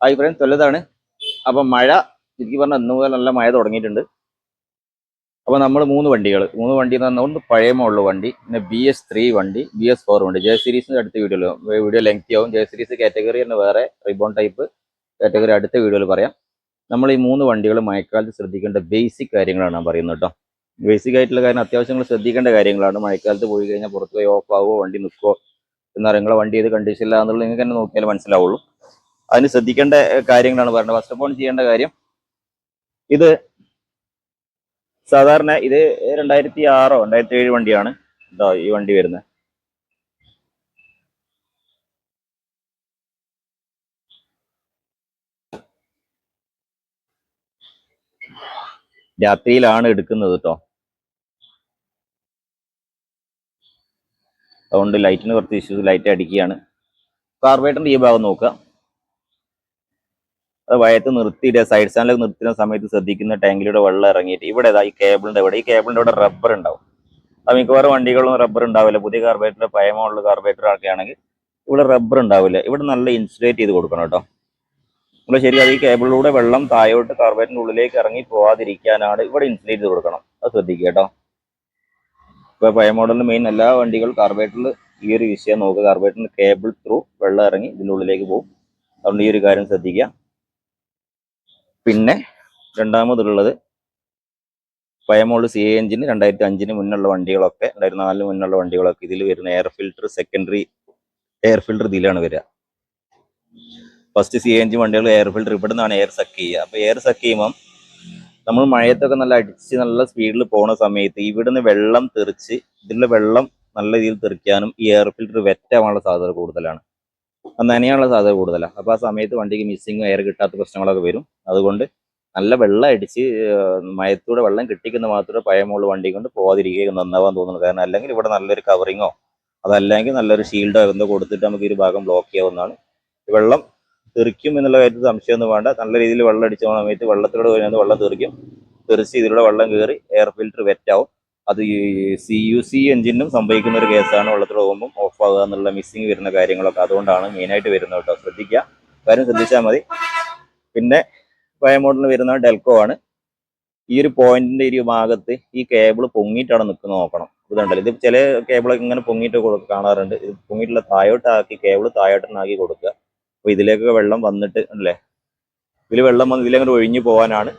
Hi friends, വല്ലതാണ്. അപ്പം മഴ ശരിക്കും പറഞ്ഞാൽ ഇന്ന് മുതൽ നല്ല മഴ തുടങ്ങിയിട്ടുണ്ട്. അപ്പോൾ നമ്മൾ മൂന്ന് വണ്ടി എന്ന് പറഞ്ഞാൽ ഒന്ന് പഴയ മോഡൽ വണ്ടി, പിന്നെ BS3 വണ്ടി, BS4 വണ്ടി. ജെ സീരീസിന് അടുത്ത വീഡിയോ ലെങ്തി ആവും. ജെ സീരീസ് കാറ്റഗറി തന്നെ വേറെ, റിബോൺ ടൈപ്പ് കാറ്റഗറി അടുത്ത വീഡിയോയിൽ പറയാം. നമ്മൾ ഈ മൂന്ന് വണ്ടികൾ മഴക്കാലത്ത് ശ്രദ്ധിക്കേണ്ട ബേസിക് കാര്യങ്ങളാണ് ഞാൻ പറയുന്നത് കേട്ടോ. ബേസിക് ആയിട്ടുള്ള കാര്യം അത്യാവശ്യം നിങ്ങൾ ശ്രദ്ധിക്കേണ്ട കാര്യങ്ങളാണ്. മഴക്കാലത്ത് പോയി കഴിഞ്ഞാൽ പുറത്ത് പോയി ഓഫ് ആവുമോ, വണ്ടി നിൽക്കുമോ എന്നാൽ നിങ്ങളെ വണ്ടി ഏത് കണ്ടീഷനില്ല എന്നുള്ളത് നിങ്ങൾക്ക് തന്നെ നോക്കിയാൽ മനസ്സിലാവുള്ളൂ. അതിന് ശ്രദ്ധിക്കേണ്ട കാര്യങ്ങളാണ് പറയുന്നത്. ഫസ്റ്റ് ഓഫ് ഓൾ ചെയ്യേണ്ട കാര്യം, ഇത് സാധാരണ ഇത് 2006 2007 വണ്ടിയാണ് കേട്ടോ ഈ വണ്ടി വരുന്നത്. രാത്രിയിലാണ് എടുക്കുന്നത് കേട്ടോ, അതുകൊണ്ട് ലൈറ്റിന് കുറച്ച് ഇഷ്യൂസ്, ലൈറ്റ് അടിക്കുകയാണ്. കാർബറേറ്ററിന്റെ ഈ ഭാഗം നോക്കുക, അത് വയത്ത് നിർത്തിയിട്ട് സൈഡ് സ്റ്റാൻഡിൽ നിർത്തുന്ന സമയത്ത് ശ്രദ്ധിക്കുന്ന ടാങ്കിലൂടെ വെള്ളം ഇറങ്ങിയിട്ട് ഇവിടെ ഈ കേബിളിന്റെ ഇവിടെ റബ്ബർ ഉണ്ടാവും. അത് മിക്കവാറും വണ്ടികളും റബ്ബർ ഉണ്ടാവില്ല. പുതിയ കാർബറേറ്റർ, പഴയ മോഡൽ കാർബറേറ്റർ ഒക്കെ ആണെങ്കിൽ ഇവിടെ റബ്ബർ ഉണ്ടാവില്ല. ഇവിടെ നല്ല ഇൻസുലേറ്റ് ചെയ്ത് കൊടുക്കണം കേട്ടോ. നമ്മൾ ശരിക്കും ഈ കേബിളിലൂടെ വെള്ളം താഴോട്ട് കാർബറേറ്ററിന്റെ ഉള്ളിലേക്ക് ഇറങ്ങി പോവാതിരിക്കാനാണ് ഇവിടെ ഇൻസുലേറ്റ് ചെയ്ത് കൊടുക്കണം. അത് ശ്രദ്ധിക്കുക കേട്ടോ. ഇപ്പൊ പഴയ മോഡലിന് മെയിൻ എല്ലാ വണ്ടികളും കാർബറേറ്ററിൽ ഈ ഒരു വിഷയം നോക്കുക. കാർബറേറ്ററിന് കേബിൾ ത്രൂ വെള്ളം ഇറങ്ങി ഇതിൻ്റെ ഉള്ളിലേക്ക് പോകും. അതുകൊണ്ട് ഈ ഒരു കാര്യം ശ്രദ്ധിക്കുക. പിന്നെ രണ്ടാമതുള്ളത്, പഴയ മോഡൽ CI എഞ്ചിന് 2005 മുന്നുള്ള വണ്ടികളൊക്കെ, 2004 മുന്നുള്ള വണ്ടികളൊക്കെ ഇതിൽ വരുന്ന air filter, secondary air filter ഇതിലാണ് വരിക. ഫസ്റ്റ് CI എഞ്ചിൻ വണ്ടികൾ എയർ ഫിൽറ്റർ ഇവിടെ നിന്നാണ് എയർ സക്ക് ചെയ്യുക. അപ്പോൾ എയർ സക്ക് ചെയ്യുമ്പം നമ്മൾ മഴയത്തൊക്കെ നല്ല അടിച്ച് നല്ല സ്പീഡിൽ പോകുന്ന സമയത്ത് ഇവിടുന്ന് വെള്ളം തെറിച്ച് ഇതിലുള്ള വെള്ളം നല്ല രീതിയിൽ തെറിക്കാനും ഈ എയർ ഫിൽറ്റർ വെറ്റാവാനുള്ള സാധ്യത കൂടുതലാണ്, നനയാനുള്ള സാധ്യത കൂടുതലാണ്. അപ്പോൾ ആ സമയത്ത് വണ്ടിക്ക് മിസ്സിങ്, എയർ കിട്ടാത്ത പ്രശ്നങ്ങളൊക്കെ വരും. അതുകൊണ്ട് നല്ല വെള്ളം അടിച്ച് മയത്തൂടെ വെള്ളം കിട്ടിക്കുന്ന മാത്രമേ പഴയ മോഡൽ വണ്ടി കൊണ്ട് പോകാതിരിക്കുക നന്നാവാൻ തോന്നുന്നു. കാരണം അല്ലെങ്കിൽ ഇവിടെ നല്ലൊരു കവറിങ്ങോ അതല്ലെങ്കിൽ നല്ലൊരു ഷീൽഡോ എന്തോ കൊടുത്തിട്ട് നമുക്ക് ഈ ഭാഗം ബ്ലോക്ക് ചെയ്യാവുന്നതാണ്. വെള്ളം തെറിക്കും എന്നുള്ള കാര്യത്തിൽ സംശയമൊന്നും വേണ്ട. നല്ല രീതിയിൽ വെള്ളം അടിച്ച സമയത്ത് വെള്ളത്തിലൂടെ വരുന്നത് വെള്ളം തെറിക്കും. തെറിച്ച് ഇതിലൂടെ വെള്ളം കയറി എയർ ഫിൽറ്റർ വെറ്റാവും. അത് ഈ CUC എഞ്ചിനും സംഭവിക്കുന്ന ഒരു കേസാണ്. വെള്ളത്തിലൂടെ പോകുമ്പോൾ ഓഫ് ആകുക എന്നുള്ള മിസ്സിങ് വരുന്ന കാര്യങ്ങളൊക്കെ അതുകൊണ്ടാണ് മെയിനായിട്ട് വരുന്നത് കേട്ടോ. ശ്രദ്ധിക്കുക, കാര്യം ശ്രദ്ധിച്ചാൽ മതി. പിന്നെ പഴയ മോഡലിന് വരുന്നത് ഡെൽക്കോ ആണ്. ഈ ഒരു പോയിന്റിന്റെ ഒരു ഭാഗത്ത് ഈ കേബിൾ പൊങ്ങിയിട്ടാണ് നിൽക്കുന്നത് നോക്കണം. ഇതുണ്ടല്ലോ, ഇത് ചില കേബിളൊക്കെ ഇങ്ങനെ പൊങ്ങിയിട്ട് കാണാറുണ്ട്. ഇത് പൊങ്ങിയിട്ടുള്ള താഴോട്ടാക്കി കേബിൾ താഴോട്ടനാക്കി കൊടുക്കുക. അപ്പോൾ ഇതിലേക്കൊക്കെ വെള്ളം വന്നിട്ട് അല്ലേ, ഇതിൽ വെള്ളം വന്ന് ഇതിലങ്ങോട്ട് ഒഴിഞ്ഞു പോകാനാണ്.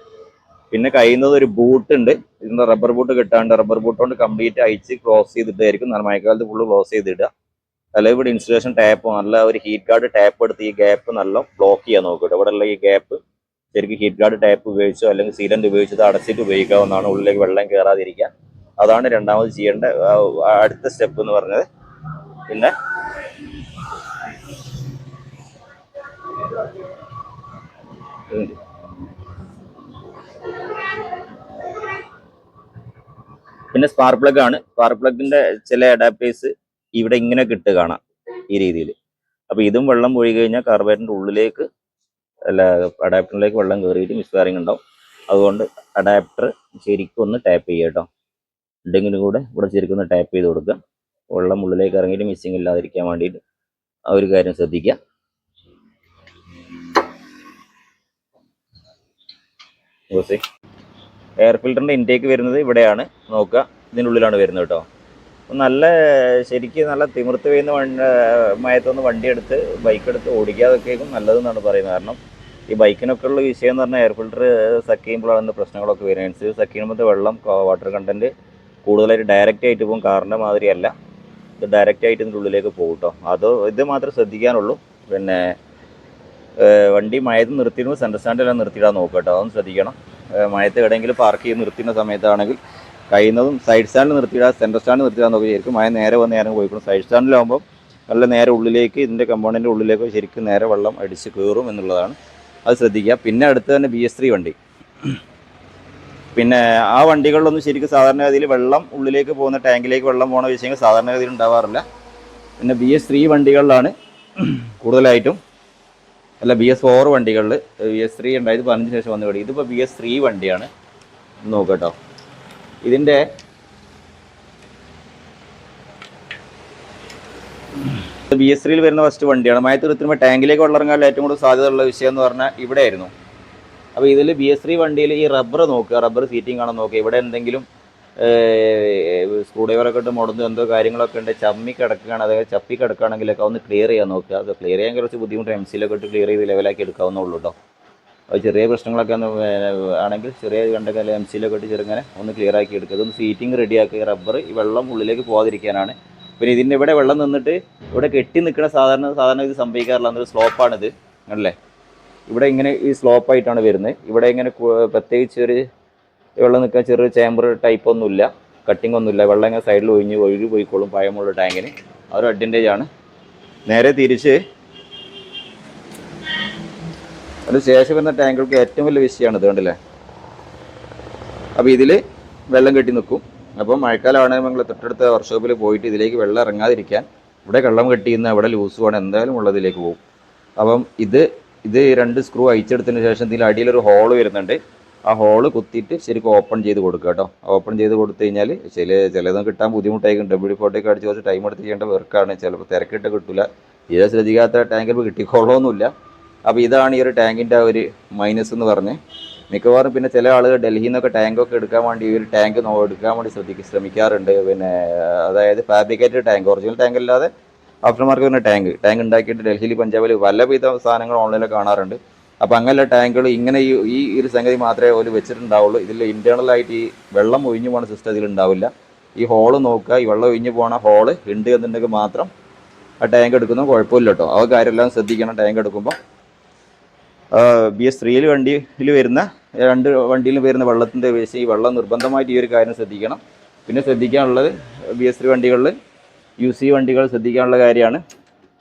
പിന്നെ കഴിയുന്നത് ഒരു ബൂട്ട് ഉണ്ട്, ഇതിന്റെ റബ്ബർ ബൂട്ട് കിട്ടാണ്ട് റബ്ബർ ബൂട്ട് കൊണ്ട് കംപ്ലീറ്റ് അയച്ച് ക്ലോസ് ചെയ്തിട്ടായിരിക്കും മഴക്കാലത്ത് ഫുള്ള് ക്ലോസ് ചെയ്തിടുക. അല്ലെങ്കിൽ ഇവിടെ ഇൻസുലേഷൻ ടാപ്പ്, നല്ല ഒരു ഹീറ്റ് ഗാർഡ് ടാപ്പ് എടുത്ത് ഈ ഗ്യാപ്പ് നല്ല ബ്ലോക്ക് ചെയ്യാൻ നോക്കിയിട്ട് ഇവിടെ ഉള്ള ഈ ഗ്യാപ്പ് ശരിക്കും ഹീറ്റ് ഗാർഡ് ടാപ്പ് ഉപയോഗിച്ചോ അല്ലെങ്കിൽ സീലന്റ് ഉപയോഗിച്ചത് അടച്ചിട്ട് ഉപയോഗിക്കാവുന്നതാണ്, ഉള്ളിലേക്ക് വെള്ളം കയറാതിരിക്കാൻ. അതാണ് രണ്ടാമത് ചെയ്യേണ്ട അടുത്ത സ്റ്റെപ്പ് എന്ന് പറഞ്ഞത്. പിന്നെ സ്പാർക്ക് പ്ലഗ് ആണ്. സ്പാർക്ക് പ്ലഗിന്റെ ചില അഡാപ്റ്റേഴ്സ് ഇവിടെ ഇങ്ങനെ കിട്ട് കാണാം ഈ രീതിയിൽ. അപ്പൊ ഇതും വെള്ളം പോയി കഴിഞ്ഞാൽ കാർബറേറ്ററിന്റെ ഉള്ളിലേക്ക് അഡാപ്റ്ററിലേക്ക് വെള്ളം കയറിയിട്ട് മിസ്ഫയറിംഗ് ഉണ്ടാവും. അതുകൊണ്ട് അഡാപ്റ്റർ ശരിക്കും ഒന്ന് ടാപ്പ് ചെയ്യുക കേട്ടോ. ഉണ്ടെങ്കിലും കൂടെ ഇവിടെ ശരിക്കും ഒന്ന് ടാപ്പ് ചെയ്ത് കൊടുക്കുക, വെള്ളം ഉള്ളിലേക്ക് ഇറങ്ങിയിട്ട് മിസ്സിങ് ഇല്ലാതിരിക്കാൻ വേണ്ടിയിട്ട്. ആ ഒരു കാര്യം ശ്രദ്ധിക്കുക. എയർ ഫിൽറ്ററിന്റെ ഇൻടേക്ക് വരുന്നത് ഇവിടെയാണ് നോക്കുക, ഇതിൻ്റെ ഉള്ളിലാണ് വരുന്നത് കേട്ടോ. നല്ല ശരിക്കും നല്ല തിമിർത്ത് വീഴുന്ന മയത്തൊന്ന് വണ്ടിയെടുത്ത് ബൈക്കെടുത്ത് ഓടിക്കാതൊക്കെയും നല്ലതെന്നാണ് പറയുന്നത്. കാരണം ഈ ബൈക്കിനൊക്കെ ഉള്ള വിഷയം എന്ന് പറഞ്ഞാൽ എയർ ഫിൽറ്റർ സക്ക് ചെയ്യുമ്പോഴാണ് പ്രശ്നങ്ങളൊക്കെ വരുന്നത്. സക്ക് ചെയ്യുമ്പോഴത്തെ വെള്ളം വാട്ടർ കണ്ടന്റ് കൂടുതലായിട്ട് ഡയറക്റ്റ് ആയിട്ട് പോകും. കാറിൻ്റെ മാതിരിയല്ല, ഇത് ഡയറക്റ്റ് ആയിട്ട് ഇതിൻ്റെ ഉള്ളിലേക്ക് പോകും കേട്ടോ. ഇത് മാത്രമേ ശ്രദ്ധിക്കാനുള്ളൂ. പിന്നെ വണ്ടി മയത്ത് നിർത്തിയിട്ട് സെൻറ്റർ സ്റ്റാൻഡിലെല്ലാം നിർത്തിയിടാൻ നോക്കുക കേട്ടോ, അതൊന്നും ശ്രദ്ധിക്കണം. മയത്ത് എവിടെയെങ്കിലും പാർക്ക് ചെയ്ത് നിർത്തുന്ന സമയത്താണെങ്കിൽ കഴിയുന്നതും സൈഡ് സ്റ്റാൻഡിൽ നിർത്തിയിടാൻ, സെൻറ്റർ സ്റ്റാൻഡിൽ നിർത്തിയിടാൻ നോക്കിയായിരിക്കും മഴ നേരെ വന്ന് നേരം പോയിക്കണം. സൈഡ് സ്റ്റാൻഡിലാകുമ്പോൾ നല്ല നേരെ ഉള്ളിലേക്ക് ഇതിൻ്റെ കമ്പോണൻ്റ് ഉള്ളിലേക്ക് ശരിക്കും നേരെ വെള്ളം അടിച്ച് കയറും എന്നുള്ളതാണ്, അത് ശ്രദ്ധിക്കുക. പിന്നെ അടുത്ത് തന്നെ BS3 വണ്ടി. പിന്നെ ആ വണ്ടികളിലൊന്നും ശരിക്കും സാധാരണഗതിയിൽ വെള്ളം ഉള്ളിലേക്ക് പോകുന്ന ടാങ്കിലേക്ക് വെള്ളം പോകുന്ന വിഷയങ്ങൾ സാധാരണഗതിയിൽ ഉണ്ടാവാറില്ല. പിന്നെ BS3 വണ്ടികളിലാണ് കൂടുതലായിട്ടും, അല്ല BS4 വണ്ടികളിൽ. BS3 ഉണ്ടായത് 15 ശേഷം വന്നു തുടങ്ങി. ഇതിപ്പോൾ BS3 വണ്ടിയാണ്. നോക്കട്ടോ, ഇതിൻ്റെ BS3 വരുന്ന ഫസ്റ്റ് വണ്ടിയാണ്. മഴത്ത് കൃത്യമായി ടാങ്കിലേക്ക് വെള്ളം ഇറങ്ങാൻ ഏറ്റവും കൂടുതൽ സാധ്യതയുള്ള വിഷയം എന്ന് പറഞ്ഞാൽ ഇവിടെ ആയിരുന്നു. അപ്പോൾ ഇതിൽ BS3 വണ്ടിയിൽ ഈ റബ്ബർ നോക്കുക, റബ്ബർ സീറ്റിംഗ് ആണോ നോക്കുക. ഇവിടെ എന്തെങ്കിലും സ്ക്രൂ ഡ്രൈവറൊക്കെ ഇട്ട് മുടന്ന് എന്തോ കാര്യങ്ങളൊക്കെ ഉണ്ട്, ചമ്മി കിടക്കുകയാണ്, അതായത് ചപ്പി കിടക്കുകയാണെങ്കിലൊക്കെ ഒന്ന് ക്ലിയർ ചെയ്യാൻ നോക്കുക. അത് ക്ലിയർ ചെയ്യാൻ കുറച്ച് ബുദ്ധിമുട്ട്, MC-ലൊക്കെ ഇട്ട് ക്ലിയർ ചെയ്ത് ലെവലാക്കി എടുക്കാവുന്നുള്ളൂ കേട്ടോ. അത് ചെറിയ പ്രശ്നങ്ങളൊക്കെ ഒന്ന് ആണെങ്കിൽ ചെറിയ കണ്ടെങ്കിൽ MC-ലൊക്കെ ഇട്ട് ചെറുങ്ങനെ ഒന്ന് ക്ലിയർ ആക്കി എടുക്കുക. അതൊന്ന് സീറ്റിംഗ് റെഡിയാക്കുക. റബ്ബർ ഈ വെള്ളം ഉള്ളിലേക്ക് പോകാതിരിക്കാനാണ്. പിന്നെ ഇതിൻ്റെ ഇവിടെ വെള്ളം നിന്നിട്ട് ഇവിടെ കെട്ടി നിൽക്കുന്ന സാധാരണ ഇത് സംഭവിക്കാറില്ല. എന്നൊരു സ്ലോപ്പാണിത് അല്ലേ. ഇവിടെ ഇങ്ങനെ ഈ സ്ലോപ്പായിട്ടാണ് വരുന്നത്. ഇവിടെ ഇങ്ങനെ പ്രത്യേകിച്ച് ഒരു വെള്ളം നിൽക്കാൻ ചെറിയ ചേമ്പർ ടൈപ്പ് ഒന്നുമില്ല, കട്ടിംഗ് ഒന്നുമില്ല. വെള്ളം ഇങ്ങനെ സൈഡിൽ ഒഴുകി പോയിക്കോളും പഴമുള്ള ടാങ്കിന്. ആ ഒരു അഡ്വാൻറ്റേജ് ആണ്. നേരെ തിരിച്ച് അതിന് ശേഷം വരുന്ന ടാങ്കുകൾക്ക് ഏറ്റവും വലിയ വിഷയമാണ് ഇത്, കണ്ടില്ലേ. അപ്പോൾ ഇതിൽ വെള്ളം കെട്ടി നിൽക്കും. അപ്പോൾ മഴക്കാലമാണെങ്കിൽ നിങ്ങൾ തൊട്ടടുത്ത വർക്ക്ഷോപ്പിൽ പോയിട്ട് ഇതിലേക്ക് വെള്ളം ഇറങ്ങാതിരിക്കാൻ ഇവിടെ വെള്ളം കെട്ടിയുന്ന അവിടെ ലൂസുമാണ്, എന്തായാലും ഉള്ളതിലേക്ക് പോകും. അപ്പം ഇത് 2 സ്ക്രൂ അയച്ചെടുത്തതിന് ശേഷം ഇതിൽ അടിയിലൊരു ഹോള് വരുന്നുണ്ട്. ആ ഹോള് കുത്തിയിട്ട് ശരിക്കും ഓപ്പൺ ചെയ്ത് കൊടുക്കുക കേട്ടോ. ഓപ്പൺ ചെയ്ത് കൊടുത്തു കഴിഞ്ഞാൽ ചിലതൊന്നും കിട്ടാൻ ബുദ്ധിമുട്ടായിരിക്കും. WD-40 അടിച്ച് കുറച്ച് ടൈം എടുത്ത് ചെയ്യേണ്ട വർക്കാണ്. ചിലപ്പോൾ തിരക്കിട്ട് കിട്ടില്ല. തീരെ ശ്രദ്ധിക്കാത്ത ടാങ്കിൽ കിട്ടിക്കോളൊന്നുമില്ല. അപ്പോൾ ഇതാണ് ഈ ഒരു ടാങ്കിൻ്റെ ഒരു മൈനസ് എന്ന് പറഞ്ഞ്. മിക്കവാറും പിന്നെ ചില ആളുകൾ ഡൽഹിയിൽ നിന്നൊക്കെ ടാങ്കൊക്കെ എടുക്കാൻ വേണ്ടി ഈ ഒരു ടാങ്ക് എടുക്കാൻ വേണ്ടി ശ്രമിക്കാറുണ്ട്. പിന്നെ അതായത് ഫാബ്രിക്കേറ്റഡ് ടാങ്ക്, ഒറിജിനൽ ടാങ്ക് അല്ലാതെ ആഫ്റ്റർ മാർക്കറ്റ് വരുന്ന ടാങ്ക് ഉണ്ടാക്കിയിട്ട് ഡൽഹിയിൽ പഞ്ചാബിൽ പലവിധ സാധനങ്ങൾ ഓൺലൈനിൽ കാണാറുണ്ട്. അപ്പോൾ അങ്ങനെയുള്ള ടാങ്കുകൾ ഇങ്ങനെ ഈ ഒരു സംഗതി മാത്രമേ ഒരു വെച്ചിട്ടുണ്ടാവുള്ളൂ. ഇതിൽ ഇൻറ്റേർണലായിട്ട് ഈ വെള്ളം ഒഴിഞ്ഞു പോകുന്ന സിസ്റ്റം ഇതിലുണ്ടാവില്ല. ഈ ഹോള് നോക്കുക, ഈ വെള്ളം ഒഴിഞ്ഞു പോകുന്ന ഹോള് ഉണ്ട് എന്നുണ്ടെങ്കിൽ മാത്രം ആ ടാങ്ക് എടുക്കുന്നത് കുഴപ്പമില്ല കേട്ടോ. ആ കാര്യമെല്ലാം ശ്രദ്ധിക്കണം ടാങ്ക് എടുക്കുമ്പോൾ. BS3 വണ്ടിയിൽ വരുന്ന 2 വണ്ടിയിൽ വരുന്ന വെള്ളത്തിൻ്റെ വേസ്റ്റ്, ഈ വെള്ളം നിർബന്ധമായിട്ട് ഈ ഒരു കാര്യം ശ്രദ്ധിക്കണം. പിന്നെ ശ്രദ്ധിക്കാനുള്ളത് BS3 വണ്ടികളിൽ UC വണ്ടികൾ ശ്രദ്ധിക്കാനുള്ള കാര്യമാണ്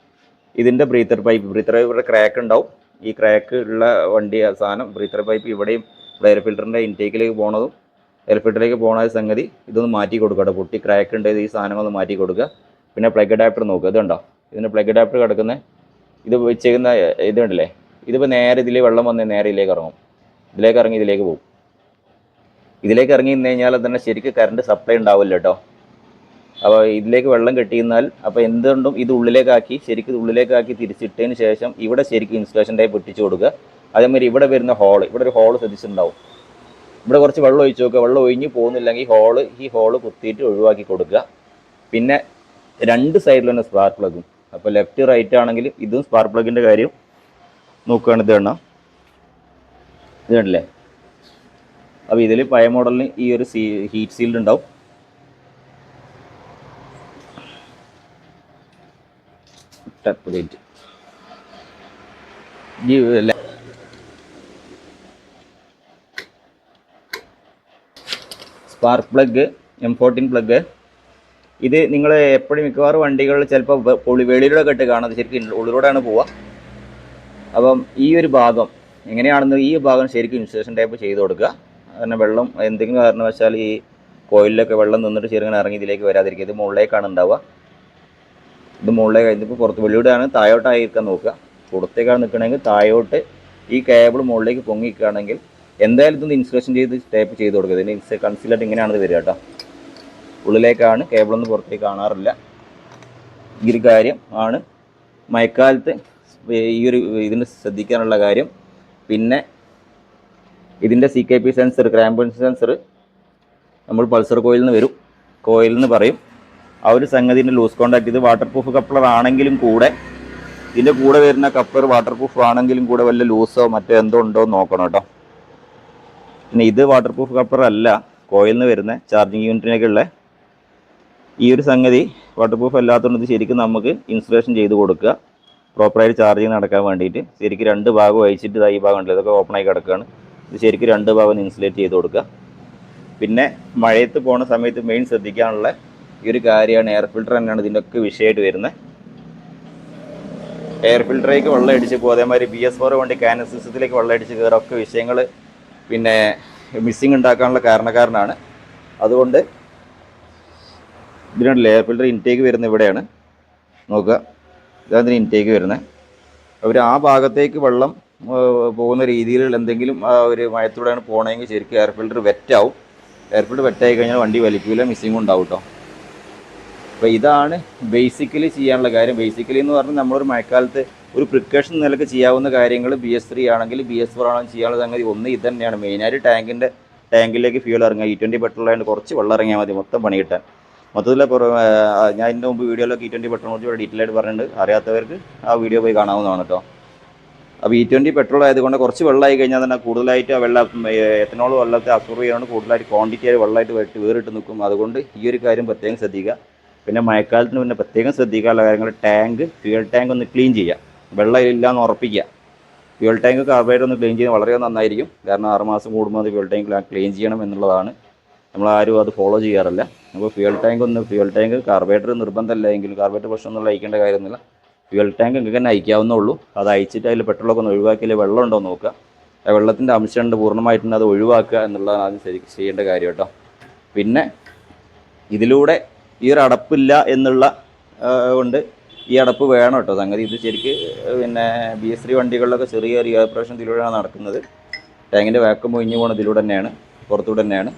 ഇതിൻ്റെ ബ്രീത്തർ പൈപ്പ് ക്രാക്ക് ഉണ്ടാവും. ഈ ക്രാക്ക് ഉള്ള വണ്ടി സാധനം ബ്രീത്തർ പൈപ്പ് ഇവിടെയും എയർ ഫിൽറ്ററിൻ്റെ ഇൻടേക്കിലേക്ക് പോകണതും എയർ ഫിൽറ്ററിലേക്ക് പോകുന്ന സംഗതി ഇതൊന്ന് മാറ്റി കൊടുക്കുക കേട്ടോ. പൊട്ടി ക്രാക്ക് ഉണ്ട്, ഈ സാധനങ്ങളൊന്ന് മാറ്റി കൊടുക്കുക. പിന്നെ പ്ലഗ് അഡാപ്റ്റർ നോക്കുക. ഇതുണ്ടോ, ഇതിൻ്റെ പ്ലഗ് അഡാപ്റ്റർ കിടക്കുന്ന ഇത് വെച്ചേക്കുന്ന ഇതുണ്ടല്ലേ, ഇതിപ്പോൾ നേരെ ഇതിൽ വെള്ളം വന്ന് നേരെ ഇതിലേക്ക് ഇറങ്ങും. ഇതിലേക്ക് ഇറങ്ങി ഇതിലേക്ക് പോകും. ഇതിലേക്ക് ഇറങ്ങി നിന്ന് കഴിഞ്ഞാൽ തന്നെ ശരിക്കും കറണ്ട് സപ്ലൈ ഉണ്ടാവില്ല കേട്ടോ. അപ്പോൾ ഇതിലേക്ക് വെള്ളം കെട്ടിയിരുന്നാൽ അപ്പോൾ എന്തുകൊണ്ടും ഇത് ഉള്ളിലേക്കാക്കി ശരിക്കും ഉള്ളിലേക്കാക്കി തിരിച്ചിട്ടതിന് ശേഷം ഇവിടെ ശരിക്കും ഇൻസുലേഷൻ ടൈപ്പ് ഇട്ടിച്ച് കൊടുക്കുക. അതേമാതിരി ഇവിടെ വരുന്ന ഹോള്, ഇവിടെ ഒരു ഹോള് ശ്രദ്ധിച്ചിട്ടുണ്ടാവും. ഇവിടെ കുറച്ച് വെള്ളം ഒഴിച്ച് നോക്കുക. വെള്ളം ഒഴിഞ്ഞ് പോകുന്നില്ലെങ്കിൽ ഈ ഹോള് കുത്തിയിട്ട് ഒഴിവാക്കി കൊടുക്കുക. പിന്നെ 2 സൈഡിൽ തന്നെ സ്പാർക്ക് പ്ലഗും. അപ്പോൾ ലെഫ്റ്റ് റൈറ്റ് ആണെങ്കിൽ ഇതും സ്പാർക്ക് പ്ലഗിൻ്റെ കാര്യം നോക്കുകയാണ്. ഇത് എണ്ണം ഇത് കണ്ടില്ലേ. അപ്പോൾ ഇതിൽ പഴയ മോഡലിന് ഈ ഒരു ഹീറ്റ് സീൽഡ് ഉണ്ടാവും. Spark plug M14 plug. ഇത് നിങ്ങൾ എപ്പോഴും മിക്കവാറും വണ്ടികളിൽ ചിലപ്പോൾ വെളിയിലൂടെ കെട്ട് കാണുന്നത് ശരിക്കും ഉള്ളിലൂടെയാണ് പോവുക. അപ്പം ഈ ഒരു ഭാഗം എങ്ങനെയാണെന്ന് ഈ ഭാഗം ശരിക്കും ഇൻസുലേഷൻ ടൈപ്പ് ചെയ്ത് കൊടുക്കുക. കാരണം വെള്ളം എന്തെങ്കിലും കാരണവശാൽ ഈ കോയിലൊക്കെ വെള്ളം നിന്നിട്ട് ചെറുങ്ങനെ ഇറങ്ങി ഇതിലേക്ക് വരാതിരിക്കുക. ഇത് മുകളിലേക്കാണ് ഉണ്ടാവുക. ഇത് മുകളിലേക്ക് ഇതിപ്പോൾ പുറത്ത് വെളിയിലൂടെയാണ് താഴോട്ടായിരിക്കാൻ നോക്കുക. പുറത്തേക്കാണ് നിൽക്കണമെങ്കിൽ താഴോട്ട് ഈ കേബിൾ മുകളിലേക്ക് പൊങ്ങിക്കുകയാണെങ്കിൽ എന്തായാലും ഇതൊന്ന് ഇൻസുലേഷൻ ചെയ്ത് ടൈപ്പ് ചെയ്ത് കൊടുക്കുക. ഇതിന് കൺസീലായിട്ട് ഇങ്ങനെയാണിത് വരിക കേട്ടോ. ഉള്ളിലേക്കാണ് കേബിളൊന്നും പുറത്തേക്ക് കാണാറില്ല. ഈ ഒരു കാര്യം ആണ് മഴക്കാലത്ത് ഈ ഒരു ഇതിന് ശ്രദ്ധിക്കാനുള്ള കാര്യം. പിന്നെ ഇതിൻ്റെ CKP സെൻസർ, ക്രാമ്പ് സെൻസർ നമ്മൾ പൾസർ കോയിൽ നിന്ന് പറയും. ആ ഒരു സംഗതിൻ്റെ ലൂസ് കോണ്ടാക്ട്, ഇത് വാട്ടർ പ്രൂഫ് കപ്ലർ ആണെങ്കിലും കൂടെ ഇതിൻ്റെ കൂടെ വരുന്ന കപ്ലർ വാട്ടർ പ്രൂഫ് ആണെങ്കിലും കൂടെ വല്ല ലൂസോ മറ്റോ എന്തോ ഉണ്ടോ എന്ന് നോക്കണം കേട്ടോ. പിന്നെ ഇത് വാട്ടർ പ്രൂഫ് കപ്ലർ അല്ല, കോയിൽ നിന്ന് വരുന്ന ചാർജിങ് യൂണിറ്റിനൊക്കെയുള്ള ഈ ഒരു സംഗതി വാട്ടർ പ്രൂഫ് അല്ലാത്തതുകൊണ്ട് ഇത് ശരിക്കും നമുക്ക് ഇൻസുലേഷൻ ചെയ്ത് കൊടുക്കുക. പ്രോപ്പറായിട്ട് ചാർജിങ് നടക്കാൻ വേണ്ടിയിട്ട് ശരിക്കും 2 ഭാഗം അയച്ചിട്ട് ഈ ഭാഗം ഉണ്ടല്ലോ, ഇതൊക്കെ ഓപ്പണായി കിടക്കുകയാണ്. ഇത് ശരിക്കും 2 ഭാഗം ഇൻസുലേറ്റ് ചെയ്ത് കൊടുക്കുക. പിന്നെ മഴയത്ത് പോകുന്ന സമയത്ത് മെയിൻ ശ്രദ്ധിക്കാനുള്ള ഈ ഒരു കാര്യമാണ് എയർ ഫിൽറ്റർ തന്നെയാണ് ഇതിൻ്റെയൊക്കെ വിഷയമായിട്ട് വരുന്നത്. എയർ ഫിൽറ്ററിലേക്ക് വെള്ളം അടിച്ച് പോകും. അതേമാതിരി BS4 വണ്ടി കാനൻ സിസ്റ്റത്തിലേക്ക് വെള്ളം അടിച്ച് കയറൊക്കെ വിഷയങ്ങൾ പിന്നെ മിസ്സിങ് ഉണ്ടാക്കാനുള്ള കാരണക്കാരനാണ്. അതുകൊണ്ട് ഇതിനുള്ള എയർ ഫിൽറ്റർ ഇൻടേക്ക് വരുന്നത് ഇവിടെയാണ് നോക്കുക. ഇതാണ് ഇൻടേക്ക് വരുന്നത്. അവർ ആ ഭാഗത്തേക്ക് വെള്ളം പോകുന്ന രീതിയിൽ എന്തെങ്കിലും ആ ഒരു മഴത്തൂടെയാണ് പോകണമെങ്കിൽ ശരിക്കും എയർ ഫിൽറ്റർ വെറ്റാവും. എയർ ഫിൽറ്റർ വെറ്റായി കഴിഞ്ഞാൽ വണ്ടി വലിക്കില്ല, മിസ്സിങ് ഉണ്ടാവും കേട്ടോ. അപ്പോൾ ഇതാണ് ബേസിക്കലി ചെയ്യാനുള്ള കാര്യം. ബേസിക്കലി എന്ന് പറഞ്ഞാൽ നമ്മളൊരു മഴക്കാലത്ത് ഒരു പ്രിക്കോഷൻ നിലക്ക് ചെയ്യാവുന്ന കാര്യങ്ങൾ BS3 ആണെങ്കിൽ BS4 ആണെങ്കിൽ ചെയ്യാനുള്ള സംഗതി ഒന്ന് ഇത് തന്നെയാണ്. മെയിനായിട്ട് ടാങ്കിലേക്ക് ഫ്യൂൽ ഇറങ്ങുക. E20 പെട്രോൾ ആയതുകൊണ്ട് കുറച്ച് വെള്ളം ഇറങ്ങിയാൽ മതി മൊത്തം പണി കിട്ടാൻ. മൊത്തത്തിൽ ഞാൻ ഇതിൻ്റെ മുമ്പ് വീഡിയോയിലൊക്കെ E20 പെട്രോളിനെ കുറിച്ച് ഡീറ്റെയിൽ ആയിട്ട് പറഞ്ഞിട്ടുണ്ട്. അറിയാത്തവർക്ക് ആ വീഡിയോ പോയി കാണാവുന്നതാണ് കേട്ടോ. അപ്പോൾ E20 പെട്രോൾ ആയതുകൊണ്ട് കുറച്ച് വെള്ളമായി കഴിഞ്ഞാൽ തന്നെ കൂടുതലായിട്ട് ആ എത്തനോൾ വെള്ളത്തെ അബ്സോർവ് ചെയ്യുന്നതുകൊണ്ട് കൂടുതലായിട്ട് ക്വാണ്ടിറ്റി ആയി വെള്ളമായിട്ട് വേറിട്ട് നിൽക്കും. അതുകൊണ്ട് ഈ ഒരു കാര്യം പ്രത്യേകം ശ്രദ്ധിക്കുക. പിന്നെ മഴക്കാലത്തിന് പിന്നെ പ്രത്യേകം ശ്രദ്ധിക്കാനുള്ള കാര്യങ്ങൾ ഫ്യൂൽ ടാങ്ക് ഒന്ന് ക്ലീൻ ചെയ്യുക. വെള്ളം ഇല്ലാന്ന് ഉറപ്പിക്കുക. ഫ്യൂൽ ടാങ്ക് കാർബറേറ്റർ ഒന്ന് ക്ലീൻ ചെയ്യുന്നത് വളരെ നന്നായിരിക്കും. കാരണം 6 മാസം കൂടുമ്പോൾ അത് ഫ്യൂൽ ടാങ്ക് ക്ലീൻ ചെയ്യണം എന്നുള്ളതാണ്. നമ്മളാരും അത് ഫോളോ ചെയ്യാറില്ല. അപ്പോൾ ഫ്യൂൽ ടാങ്ക് കാർബറേറ്റർ നിർബന്ധമല്ല എങ്കിലും കാർബറേറ്റർ പ്രശ്നമൊന്നും അയക്കേണ്ട കാര്യമൊന്നുമില്ല. ഫ്യൂൽ ടാങ്ക് നിങ്ങൾക്ക് തന്നെ അയക്കാവുന്നുള്ളൂ. അത് അയച്ചിട്ട് അതിൽ പെട്രോളൊക്കെ ഒന്ന് ഒഴിവാക്കിയാൽ വെള്ളം ഉണ്ടോ എന്ന് നോക്കുക. ആ വെള്ളത്തിൻ്റെ അംശമുണ്ട് പൂർണ്ണമായിട്ടുണ്ട് അത് ഒഴിവാക്കുക എന്നുള്ളതാണ് ആദ്യം ചെയ്യേണ്ട കാര്യം കേട്ടോ. പിന്നെ ഇതിലൂടെ ഈ ഒരു അടപ്പില്ല എന്നുള്ള കൊണ്ട് ഈ അടപ്പ് വേണം കേട്ടോ സംഗതി. ഇത് ശരിക്ക് പിന്നെ BS3 വണ്ടികളിലൊക്കെ ചെറിയ റീഓപ്പറേഷൻ ഇതിലൂടെയാണ് നടക്കുന്നത്. ടാങ്കിൻ്റെ വാക്വം ഒഴിഞ്ഞു പോകുന്നത് ഇതിലൂടെ തന്നെയാണ്, പുറത്തൂടെ തന്നെയാണ്.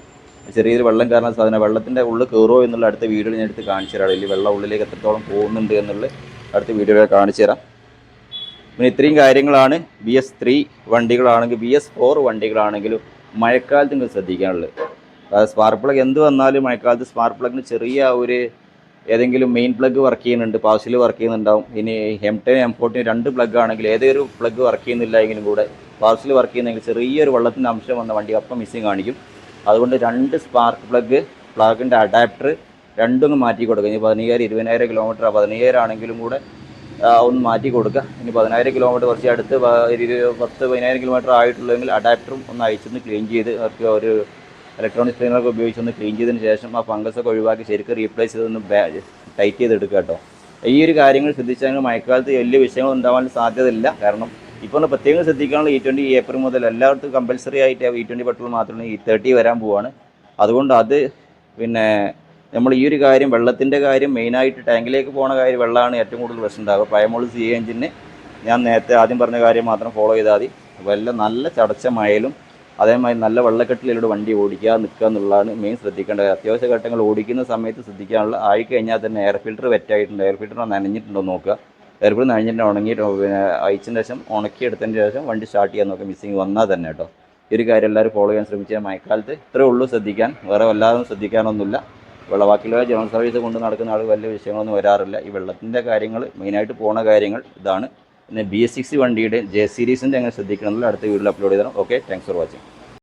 ചെറിയൊരു വെള്ളം കാരണം സാധനം വെള്ളത്തിൻ്റെ ഉള്ളിൽ കയറുമോ എന്നുള്ള അടുത്ത വീഡിയോയിൽ ഞാൻ എടുത്ത് കാണിച്ചു തരാം. ഇതിൽ വെള്ളം ഉള്ളിലേക്ക് എത്രത്തോളം പോകുന്നുണ്ട് എന്നുള്ളത് അടുത്ത വീഡിയോയിൽ കാണിച്ചു തരാം. പിന്നെ ഇത്രയും കാര്യങ്ങളാണ് BS3 വണ്ടികളാണെങ്കിൽ BS4 വണ്ടികളാണെങ്കിലും മഴക്കാലത്ത് നിങ്ങൾ ശ്രദ്ധിക്കാനുള്ളത്. സ്പാർക്ക് പ്ലഗ് എന്ത് വന്നാലും മഴക്കാലത്ത് സ്പാർക്ക് പ്ലഗിന് ചെറിയ ഒരു ഏതെങ്കിലും മെയിൻ പ്ലഗ് വർക്ക് ചെയ്യുന്നുണ്ട്, പാർഷ്യലി വർക്ക് ചെയ്യുന്നുണ്ടാവും. ഇനി M10 M14 2 പ്ലഗ് ആണെങ്കിൽ ഏതൊരു പ്ലഗ് വർക്ക് ചെയ്യുന്നില്ല എങ്കിലും കൂടെ പാർഷ്യലി വർക്ക് ചെയ്യുന്നെങ്കിൽ ചെറിയൊരു വെള്ളത്തിൻ്റെ അംശം വന്ന വണ്ടി അപ്പം മിസ്സിങ് കാണിക്കും. അതുകൊണ്ട് 2 സ്പാർക്ക് പ്ലഗിൻ്റെ അഡാപ്റ്റർ രണ്ടും മാറ്റി കൊടുക്കുക. ഇനി 15,000-20,000 കിലോമീറ്റർ 15,000 ആണെങ്കിലും കൂടെ ഒന്ന് മാറ്റി കൊടുക്കുക. ഇനി 10,000 കിലോമീറ്റർ കുറച്ച് അടുത്ത് 10-15,000 കിലോമീറ്റർ ആയിട്ടുള്ളതെങ്കിൽ അഡാപ്റ്ററും ഒന്ന് അയച്ചൊന്ന് ക്ലീൻ ചെയ്ത് അവർക്ക് ഒരു ഇലക്ട്രോണിക് ക്ലീനറൊക്കെ ഉപയോഗിച്ചൊന്ന് ക്ലീൻ ചെയ്തതിന് ശേഷം ആ ഫംഗസൊക്കെ ഒഴിവാക്കി ശരിക്കും റീപ്ലേസ് ചെയ്തൊന്ന് ടൈറ്റ് ചെയ്തെടുക്കുക കേട്ടോ. ഈ ഒരു കാര്യങ്ങൾ ശ്രദ്ധിച്ചാൽ മഴക്കാലത്ത് വലിയ വിഷയങ്ങൾ ഉണ്ടാവാൻ സാധ്യതയില്ല. കാരണം ഇപ്പോൾ ഒന്ന് പ്രത്യേകം ശ്രദ്ധിക്കാനുള്ള E20 ഏപ്രിൽ മുതൽ എല്ലായിടത്തും കമ്പൽസറി ആയിട്ട് E20 പെട്രോൾ മാത്രമേ E30 വരാൻ പോവാണ്. അതുകൊണ്ട് അത് പിന്നെ നമ്മൾ ഈ ഒരു കാര്യം വെള്ളത്തിൻ്റെ കാര്യം മെയിനായിട്ട് ടാങ്കിലേക്ക് പോകുന്ന കാര്യം വെള്ളമാണ് ഏറ്റവും കൂടുതൽ പ്രശ്നം ഉണ്ടാകുക. പഴമോള് CA എഞ്ചിന് ഞാൻ നേരത്തെ ആദ്യം പറഞ്ഞ കാര്യം മാത്രം ഫോളോ ചെയ്താൽ മതി. അപ്പോൾ നല്ല ചടച്ച മഴയിലും അതേമാതിരി നല്ല വെള്ളക്കെട്ടിലൂടെ വണ്ടി ഓടിക്കാതെ നിൽക്കുക എന്നുള്ളതാണ് മെയിൻ ശ്രദ്ധിക്കേണ്ടത്. അത്യാവശ്യ ഘട്ടങ്ങൾ ഓടിക്കുന്ന സമയത്ത് ശ്രദ്ധിക്കാനുള്ള ആയിക്കഴിഞ്ഞാൽ തന്നെ എയർ ഫിൽറ്റർ വെറ്റായിട്ടുണ്ട്, എയർ ഫിൽറ്റർ നനഞ്ഞിട്ടുണ്ടോ നോക്കുക. എയർ ഫിൽറ്റർ നനഞ്ഞിട്ട് ഉണങ്ങിയിട്ട് പിന്നെ അയച്ചതിന് ശേഷം ഉണക്കിയെടുത്തതിന് ശേഷം വണ്ടി സ്റ്റാർട്ട് ചെയ്യാൻ നോക്കുക. മിസ്സിങ് വന്നാൽ തന്നെ കേട്ടോ. ഈ ഒരു കാര്യം എല്ലാവരും ഫോളോ ചെയ്യാൻ ശ്രമിച്ചാൽ മഴക്കാലത്ത് ഇത്രയേ ഉള്ളൂ ശ്രദ്ധിക്കാൻ. വേറെ വല്ലാതെ ശ്രദ്ധിക്കാനൊന്നുമില്ല. ബാക്കിയുള്ള ജനറൽ സർവീസ് കൊണ്ട് നടക്കുന്ന ആൾ വലിയ വിഷയങ്ങളൊന്നും വരാറില്ല. ഈ വെള്ളത്തിൻ്റെ കാര്യങ്ങൾ മെയിനായിട്ട് പോണ കാര്യങ്ങൾ ഇതാണ്. പിന്നെ BS6 വണ്ടിയുടെ J സീരീസിൻ്റെ എങ്ങനെ ശ്രദ്ധിക്കണമെന്നുള്ള അടുത്ത വീഡിയോയിൽ അപ്ലോഡ് ചെയ്തതാണ്. Okay, thanks for watching.